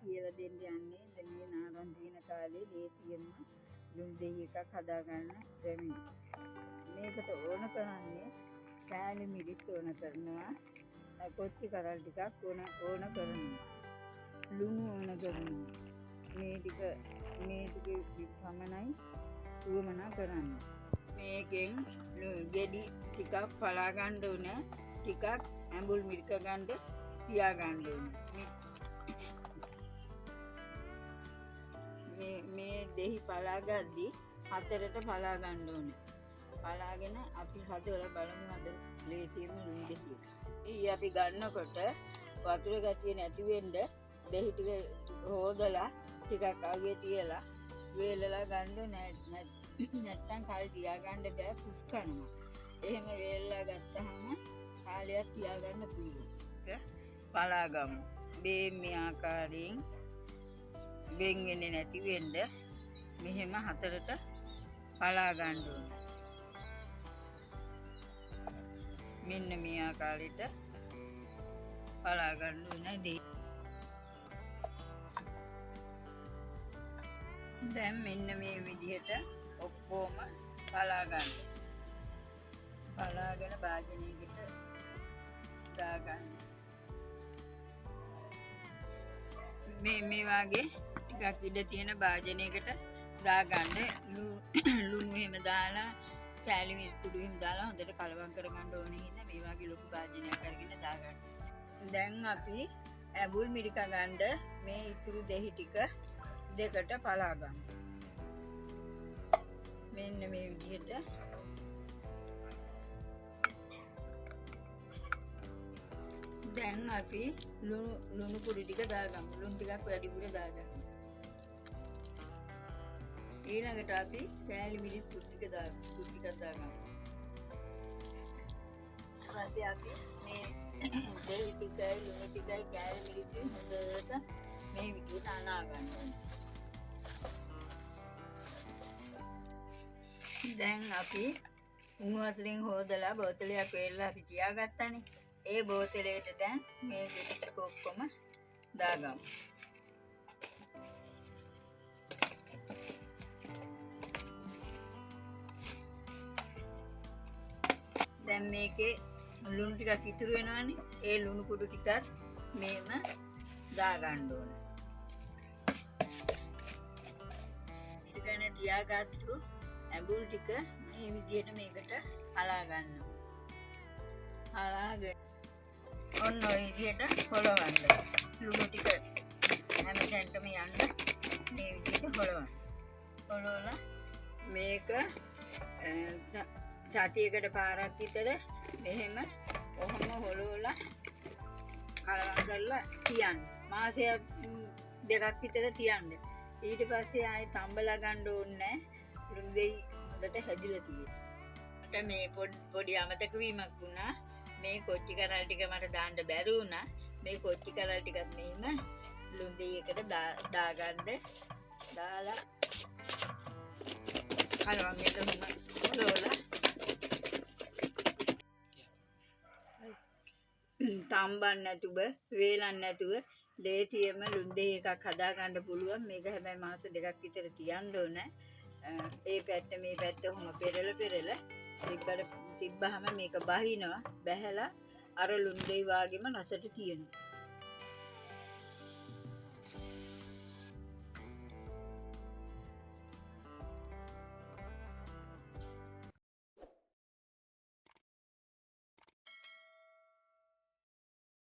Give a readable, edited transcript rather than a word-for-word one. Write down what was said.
කියලා දෙන්න යන්නේ දැන් මේ නාරන් දින කාලේ දේශියෙන්ම ලුණු දෙහි එකක් හදාගන්න දෙමින්. මේකට ඕන කරන්නේ කෑලි මිරිස් ඕන කරනවා, කොච්චි කරල් ටිකක් ඕන කරනවා, ලුණු ඕන කරනවා. මේ ටික පමණයි උවමනා කරන්නේ. මේකෙන් ගෙඩි ටිකක් පලා ගන්න ඕන, ටිකක් ඇඹුල් මිරික ගන්න තියා ගන්න ඕන. මේ දෙහි පලා ගද්දි හතරට පලා ගන්න ඕන. පලාගෙන අපි හදලා බලමු අද ලේසියෙම ලුණු දෙහිය. ඊ අපි ගන්නකොට වතුර ගැටිය නැති වෙන්න දෙහි ටික හොදලා ටිකක් අගේ තියලා වේලලා ගන්න නැත්තම් කල් තියා ගන්න බෑ, කුස් කරනවා. එහෙම වේලලා ගත්තාම කාලයක් තියා ගන්න පුළුවන්. පලා ගමු. මේ ආකාරයෙන් බෙන් වෙන්නේ නැති වෙන්න මෙහෙම හතරට පලා ගන්න ඕන. මෙන්න මේ ආකාරයට පලා ගන්න ඕනේ. දැන් මෙන්න මේ විදිහට ඔක්කොම පලා ගන්න. පලාගෙන භාජනයකට දාගන්න. මේ වගේ ටිකක් ඉඩ තියෙන භාජනයකට දාගන්න. ලුණු එහෙම දාලා කෑලි මිරිස් කුඩු එහෙම දාලා හොඳට කලවම් කරගන්න ඕනේ. හින්දා මේ වගේ ලොකු භාජනයක් අරගෙන දාගන්න. දැන් අපි ඇඹුල් මිරික ගන්න මේ ඉතුරු දෙහි ටික දෙකට පලා ගන්න. මෙන්න මේ විදිහට දැන් අපි ලුණු කුඩු ටික දාගමු. ලුණු ටිකක් වැඩිපුර දාගන්න. ඊළඟට අපි කෑලි මිරිස් කුඩු ටික දාගමු. ඊපස්සේ අපි මේ දෙහි ටිකයි ලුණු ටිකයි කෑලි මිරිස් හොඳට මේ විදිහට අනා ගන්න ඕනේ. දැන් අපි උණු වතුරෙන් හොදලා බෝතලයක් වේලලා අපි තියාගත්තානේ. ඒ බෝතලයට දැන් මේ ගෙඩි ටික ඔක්කොම දාගමු. දැන් මේකේ ලුණු ටිකක් ඉතුරු වෙනවානේ. ඒ ලුණු කුඩු ටිකත් මේම දාගන්න ඕන. ඊටගෙන තියාගත්තු ඇඹුල් ටික මේ විදිහට මේකට හලා ගන්නවා. හලාගෙන ඔන්න ඔය විදිහට හොලවන්න. ලුණු ටික හැම තැනටම යන්න මේ විදිහට හොලවන්න. හොලවලා මේක සතියකට පාරක් විතර මෙහෙම ඔහොම හොලවලා කලවම් කරලා තියන්න. මාසයක් දෙකක් විතර තියන්න. ඊට පස්සේ ආයේ තම්බලා ගන්න ඕනේ නැහැ. ලුණු දෙහි හොඳට හැදිලා තියෙනවා. මට මේ පොඩි අමතක වීමක් වුණා. මේ කොච්චි කරල් ටික මට දාන්න බැරි වුණා. මේ කොච්චි කරල් ටිකත් මෙහෙම ලුණු දෙහියකට දාගන්න. දාලා කලවම් එක හොලවලා තම්බන්න නැතුව වේලන්න නැතුව ලේසියෙම ලුණු දෙහි එකක් හදා ගන්න පුළුවන්. මේක හැබැයි මාස දෙකක් විතර තියන්න ඕන. ඒ පැත්ත මේ පැත්ත ඔහොම පෙරලා තිබ්බහම මේක බහිනවා. බැහැලා අර ලුණු දෙහි වාගෙම රසට තියෙනවා.